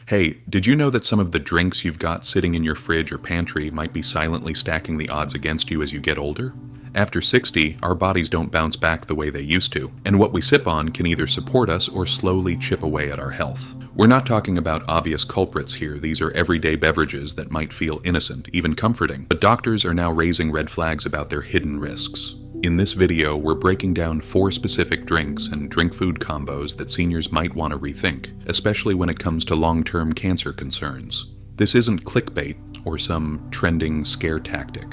Hey, did you know that some of the drinks you've got sitting in your fridge or pantry might be silently stacking the odds against you as you get older? After 60, our bodies don't bounce back the way they used to, and what we sip on can either support us or slowly chip away at our health. We're not talking about obvious culprits here. These are everyday beverages that might feel innocent, even comforting, but doctors are now raising red flags about their hidden risks. In this video, we're breaking down 4 specific drinks and drink-food combos that seniors might want to rethink, especially when it comes to long-term cancer concerns. This isn't clickbait or some trending scare tactic.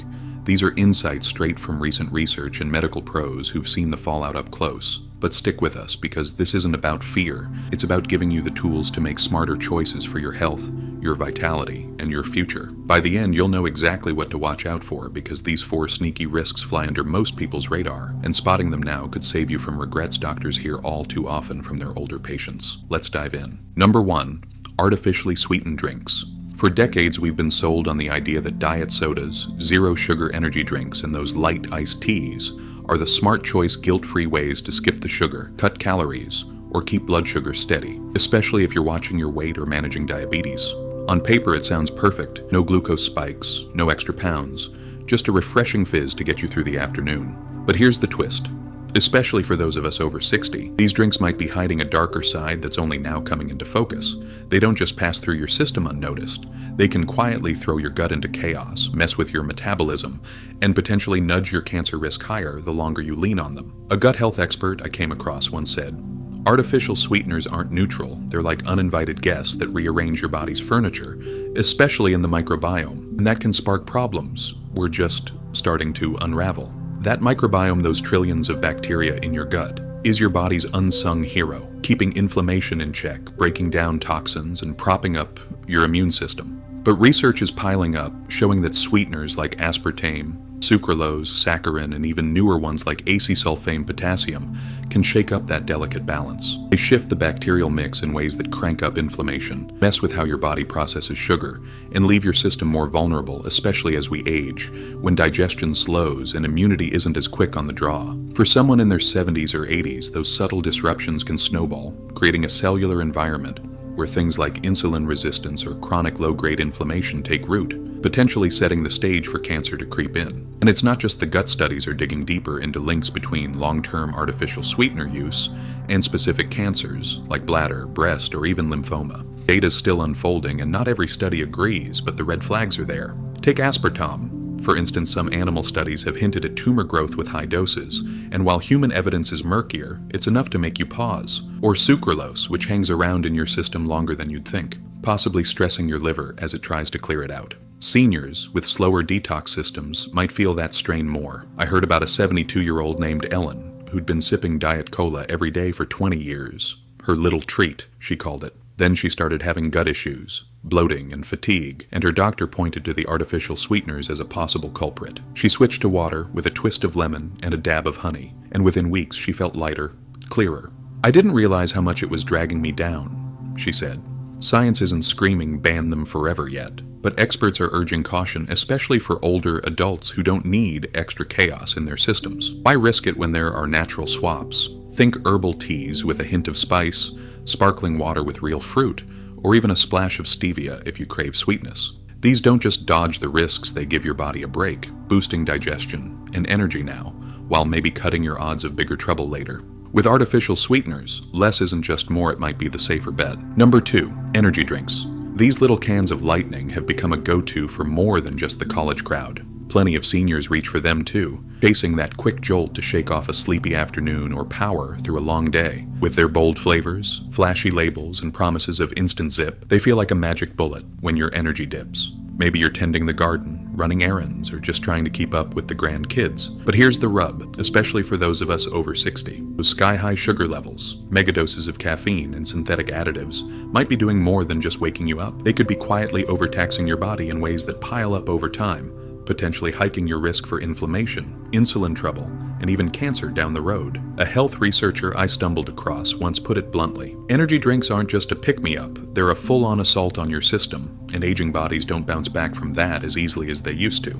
These are insights straight from recent research and medical pros who've seen the fallout up close. But stick with us, because this isn't about fear. It's about giving you the tools to make smarter choices for your health, your vitality, and your future. By the end, you'll know exactly what to watch out for, because these 4 sneaky risks fly under most people's radar, and spotting them now could save you from regrets doctors hear all too often from their older patients. Let's dive in. Number 1. Artificially sweetened drinks. For decades, we've been sold on the idea that diet sodas, zero-sugar energy drinks, and those light iced teas are the smart choice, guilt-free ways to skip the sugar, cut calories, or keep blood sugar steady, especially if you're watching your weight or managing diabetes. On paper, it sounds perfect. No glucose spikes, no extra pounds, just a refreshing fizz to get you through the afternoon. But here's the twist. Especially for those of us over 60, these drinks might be hiding a darker side that's only now coming into focus. They don't just pass through your system unnoticed. They can quietly throw your gut into chaos, mess with your metabolism, and potentially nudge your cancer risk higher the longer you lean on them. A gut health expert I came across once said, "Artificial sweeteners aren't neutral. They're like uninvited guests that rearrange your body's furniture, especially in the microbiome, and that can spark problems we're just starting to unravel." That microbiome, those trillions of bacteria in your gut, is your body's unsung hero, keeping inflammation in check, breaking down toxins, and propping up your immune system. But research is piling up, showing that sweeteners like aspartame, sucralose, saccharin, and even newer ones like acetylsulfame potassium can shake up that delicate balance. They shift the bacterial mix in ways that crank up inflammation, mess with how your body processes sugar, and leave your system more vulnerable, especially as we age, when digestion slows and immunity isn't as quick on the draw. For someone in their 70s or 80s, those subtle disruptions can snowball, creating a cellular environment where things like insulin resistance or chronic low-grade inflammation take root, potentially setting the stage for cancer to creep in. And it's not just the gut studies are digging deeper into links between long-term artificial sweetener use and specific cancers like bladder, breast, or even lymphoma. Data's still unfolding, and not every study agrees, but the red flags are there. Take aspartame. For instance, some animal studies have hinted at tumor growth with high doses, and while human evidence is murkier, it's enough to make you pause. Or sucralose, which hangs around in your system longer than you'd think, possibly stressing your liver as it tries to clear it out. Seniors with slower detox systems might feel that strain more. I heard about a 72-year-old named Ellen who'd been sipping Diet Cola every day for 20 years. Her little treat, she called it. Then she started having gut issues, bloating and fatigue, and her doctor pointed to the artificial sweeteners as a possible culprit. She switched to water with a twist of lemon and a dab of honey, and within weeks she felt lighter, clearer. "I didn't realize how much it was dragging me down," she said. Science isn't screaming ban them forever yet, but experts are urging caution, especially for older adults who don't need extra chaos in their systems. Why risk it when there are natural swaps? Think herbal teas with a hint of spice, sparkling water with real fruit, or even a splash of stevia if you crave sweetness. These don't just dodge the risks, they give your body a break, boosting digestion and energy now, while maybe cutting your odds of bigger trouble later. With artificial sweeteners, less isn't just more, it might be the safer bet. Number 2, energy drinks. These little cans of lightning have become a go-to for more than just the college crowd. Plenty of seniors reach for them too, chasing that quick jolt to shake off a sleepy afternoon or power through a long day. With their bold flavors, flashy labels, and promises of instant zip, they feel like a magic bullet when your energy dips. Maybe you're tending the garden, running errands, or just trying to keep up with the grandkids. But here's the rub, especially for those of us over 60. Those sky-high sugar levels, megadoses of caffeine, and synthetic additives might be doing more than just waking you up. They could be quietly overtaxing your body in ways that pile up over time, potentially hiking your risk for inflammation, insulin trouble, and even cancer down the road. A health researcher I stumbled across once put it bluntly: energy drinks aren't just a pick-me-up, they're a full-on assault on your system, and aging bodies don't bounce back from that as easily as they used to.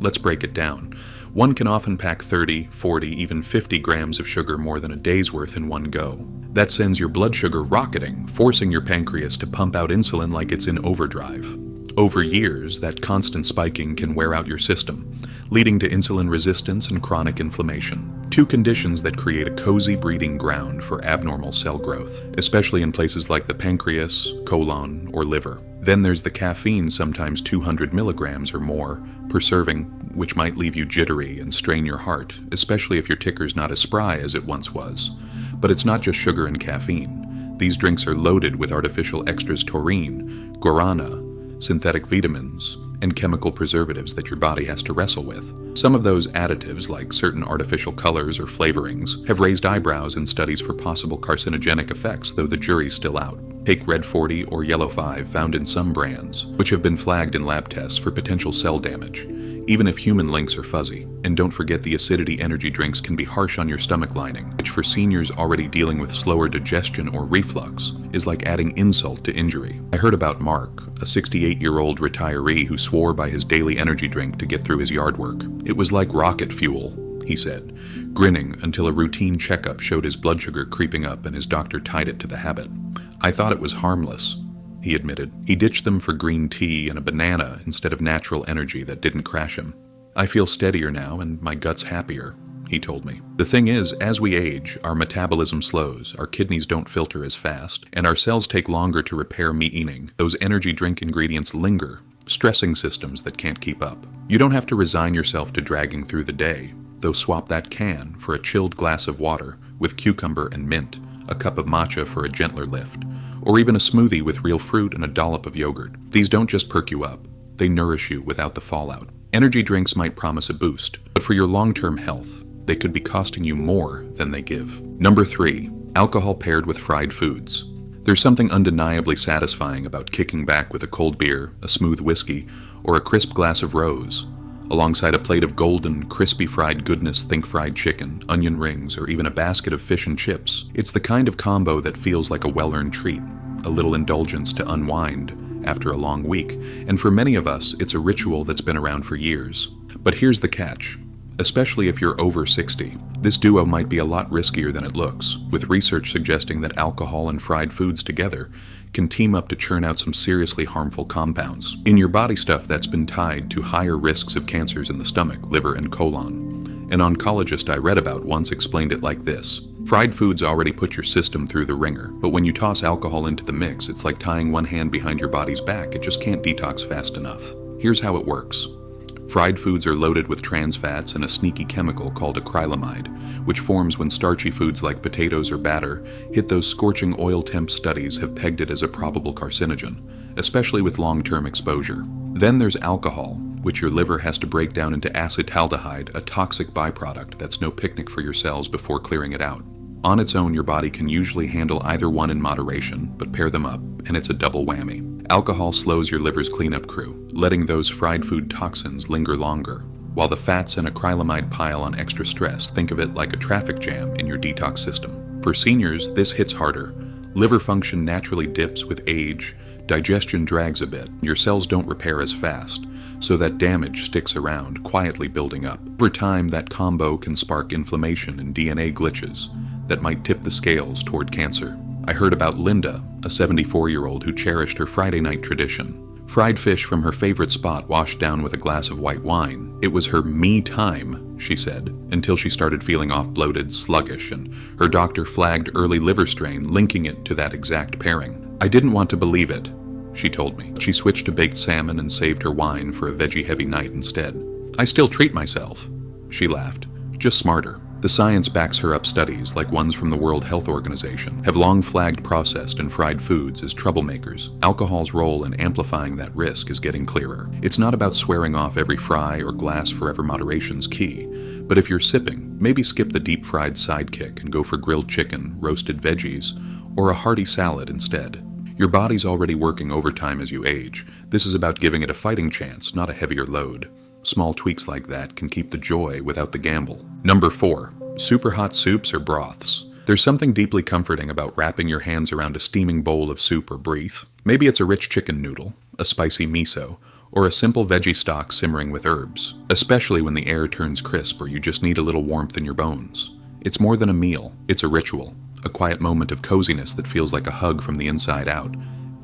Let's break it down. One can often pack 30, 40, even 50 grams of sugar more than a day's worth in one go. That sends your blood sugar rocketing, forcing your pancreas to pump out insulin like it's in overdrive. Over years, that constant spiking can wear out your system, leading to insulin resistance and chronic inflammation, two conditions that create a cozy breeding ground for abnormal cell growth, especially in places like the pancreas, colon, or liver. Then there's the caffeine, sometimes 200 milligrams or more per serving, which might leave you jittery and strain your heart, especially if your ticker's not as spry as it once was. But it's not just sugar and caffeine. These drinks are loaded with artificial extras taurine, guarana, synthetic vitamins, and chemical preservatives that your body has to wrestle with. Some of those additives, like certain artificial colors or flavorings, have raised eyebrows in studies for possible carcinogenic effects, though the jury's still out. Take Red 40 or Yellow 5 found in some brands, which have been flagged in lab tests for potential cell damage, even if human links are fuzzy. And don't forget the acidity energy drinks can be harsh on your stomach lining, which for seniors already dealing with slower digestion or reflux is like adding insult to injury. I heard about Mark, a 68-year-old retiree who swore by his daily energy drink to get through his yard work. It was like rocket fuel, he said, grinning until a routine checkup showed his blood sugar creeping up and his doctor tied it to the habit. I thought it was harmless, he admitted. He ditched them for green tea and a banana instead of natural energy that didn't crash him. I feel steadier now and my gut's happier, he told me. The thing is, as we age, our metabolism slows, our kidneys don't filter as fast, and our cells take longer to repair meaning. Those energy drink ingredients linger, stressing systems that can't keep up. You don't have to resign yourself to dragging through the day, though swap that can for a chilled glass of water with cucumber and mint, a cup of matcha for a gentler lift, or even a smoothie with real fruit and a dollop of yogurt. These don't just perk you up, they nourish you without the fallout. Energy drinks might promise a boost, but for your long-term health, they could be costing you more than they give. Number 3, alcohol paired with fried foods. There's something undeniably satisfying about kicking back with a cold beer, a smooth whiskey, or a crisp glass of rose, alongside a plate of golden, crispy fried goodness. Think fried chicken, onion rings, or even a basket of fish and chips. It's the kind of combo that feels like a well-earned treat, a little indulgence to unwind after a long week, and for many of us, it's a ritual that's been around for years. But here's the catch. Especially if you're over 60, this duo might be a lot riskier than it looks, with research suggesting that alcohol and fried foods together can team up to churn out some seriously harmful compounds in your body, stuff that's been tied to higher risks of cancers in the stomach, liver, and colon. An oncologist I read about once explained it like this: fried foods already put your system through the ringer, but when you toss alcohol into the mix, it's like tying one hand behind your body's back. It just can't detox fast enough. Here's how it works. Fried foods are loaded with trans fats and a sneaky chemical called acrylamide, which forms when starchy foods like potatoes or batter hit those scorching oil temp. Studies have pegged it as a probable carcinogen, especially with long-term exposure. Then there's alcohol, which your liver has to break down into acetaldehyde, a toxic byproduct that's no picnic for your cells before clearing it out. On its own, your body can usually handle either one in moderation, but pair them up, and it's a double whammy. Alcohol slows your liver's cleanup crew, letting those fried food toxins linger longer, while the fats and acrylamide pile on extra stress. Think of it like a traffic jam in your detox system. For seniors, this hits harder. Liver function naturally dips with age, digestion drags a bit, your cells don't repair as fast, so that damage sticks around, quietly building up. Over time, that combo can spark inflammation and DNA glitches that might tip the scales toward cancer. I heard about Linda, a 74-year-old who cherished her Friday night tradition. Fried fish from her favorite spot washed down with a glass of white wine. It was her me time, she said, until she started feeling off, bloated, sluggish, and her doctor flagged early liver strain, linking it to that exact pairing. I didn't want to believe it, she told me. She switched to baked salmon and saved her wine for a veggie-heavy night instead. I still treat myself, she laughed, just smarter. The science backs her up. Studies, like ones from the World Health Organization, have long flagged processed and fried foods as troublemakers. Alcohol's role in amplifying that risk is getting clearer. It's not about swearing off every fry or glass forever. Moderation's key. But if you're sipping, maybe skip the deep-fried sidekick and go for grilled chicken, roasted veggies, or a hearty salad instead. Your body's already working overtime as you age. This is about giving it a fighting chance, not a heavier load. Small tweaks like that can keep the joy without the gamble. Number 4, super hot soups or broths. There's something deeply comforting about wrapping your hands around a steaming bowl of soup or broth. Maybe it's a rich chicken noodle, a spicy miso, or a simple veggie stock simmering with herbs, especially when the air turns crisp or you just need a little warmth in your bones. It's more than a meal, it's a ritual, a quiet moment of coziness that feels like a hug from the inside out.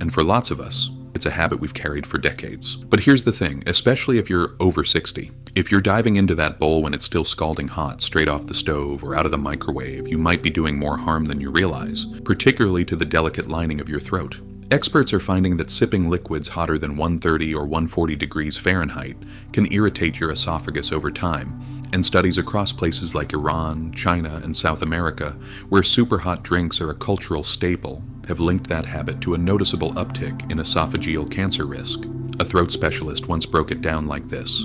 And for lots of us, it's a habit we've carried for decades. But here's the thing, especially if you're over 60. If you're diving into that bowl when it's still scalding hot, straight off the stove or out of the microwave, you might be doing more harm than you realize, particularly to the delicate lining of your throat. Experts are finding that sipping liquids hotter than 130 or 140 degrees Fahrenheit can irritate your esophagus over time, and studies across places like Iran, China, and South America, where super hot drinks are a cultural staple, have linked that habit to a noticeable uptick in esophageal cancer risk. A throat specialist once broke it down like this.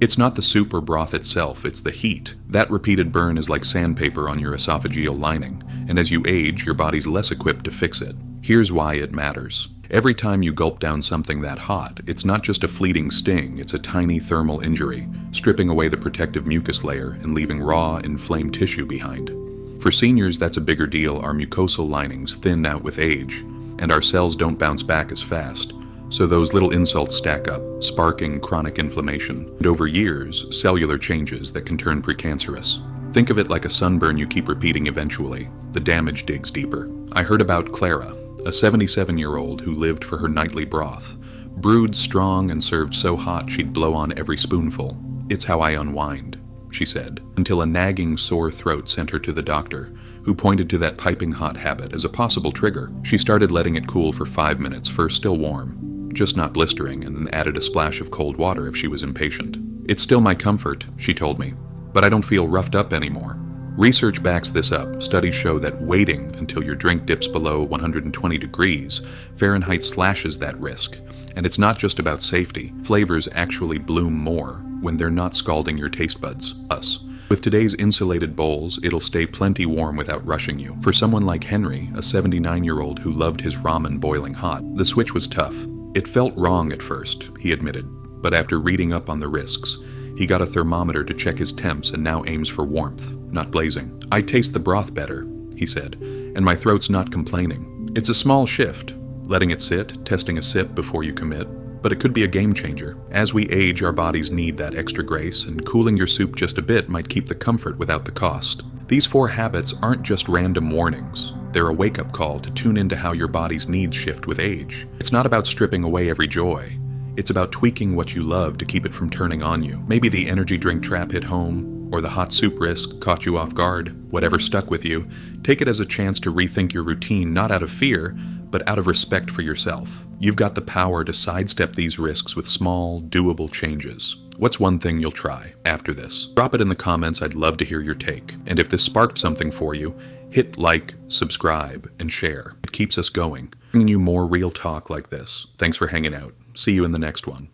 It's not the soup or broth itself, it's the heat. That repeated burn is like sandpaper on your esophageal lining, and as you age, your body's less equipped to fix it. Here's why it matters. Every time you gulp down something that hot, it's not just a fleeting sting, it's a tiny thermal injury, stripping away the protective mucus layer and leaving raw, inflamed tissue behind. For seniors, that's a bigger deal. Our mucosal linings thin out with age, and our cells don't bounce back as fast. So those little insults stack up, sparking chronic inflammation, and over years, cellular changes that can turn precancerous. Think of it like a sunburn you keep repeating eventually. The damage digs deeper. I heard about Clara, a 77-year-old who lived for her nightly broth, brewed strong and served so hot she'd blow on every spoonful. It's how I unwind, she said, until a nagging sore throat sent her to the doctor, who pointed to that piping hot habit as a possible trigger. She started letting it cool for 5 minutes, first still warm, just not blistering, and then added a splash of cold water if she was impatient. It's still my comfort, she told me, but I don't feel roughed up anymore. Research backs this up. Studies show that waiting until your drink dips below 120 degrees Fahrenheit slashes that risk. And it's not just about safety. Flavors actually bloom more when they're not scalding your taste buds, us. With today's insulated bowls, it'll stay plenty warm without rushing you. For someone like Henry, a 79-year-old who loved his ramen boiling hot, the switch was tough. It felt wrong at first, he admitted, but after reading up on the risks, he got a thermometer to check his temps and now aims for warmth, not blazing. I taste the broth better, he said, and my throat's not complaining. It's a small shift, letting it sit, testing a sip before you commit, but it could be a game changer. As we age, our bodies need that extra grace, and cooling your soup just a bit might keep the comfort without the cost. These 4 habits aren't just random warnings. They're a wake-up call to tune into how your body's needs shift with age. It's not about stripping away every joy. It's about tweaking what you love to keep it from turning on you. Maybe the energy drink trap hit home, or the hot soup risk caught you off guard. Whatever stuck with you, take it as a chance to rethink your routine, not out of fear, but out of respect for yourself. You've got the power to sidestep these risks with small, doable changes. What's one thing you'll try after this? Drop it in the comments. I'd love to hear your take. And if this sparked something for you, hit like, subscribe, and share. It keeps us going, bringing you more real talk like this. Thanks for hanging out. See you in the next one.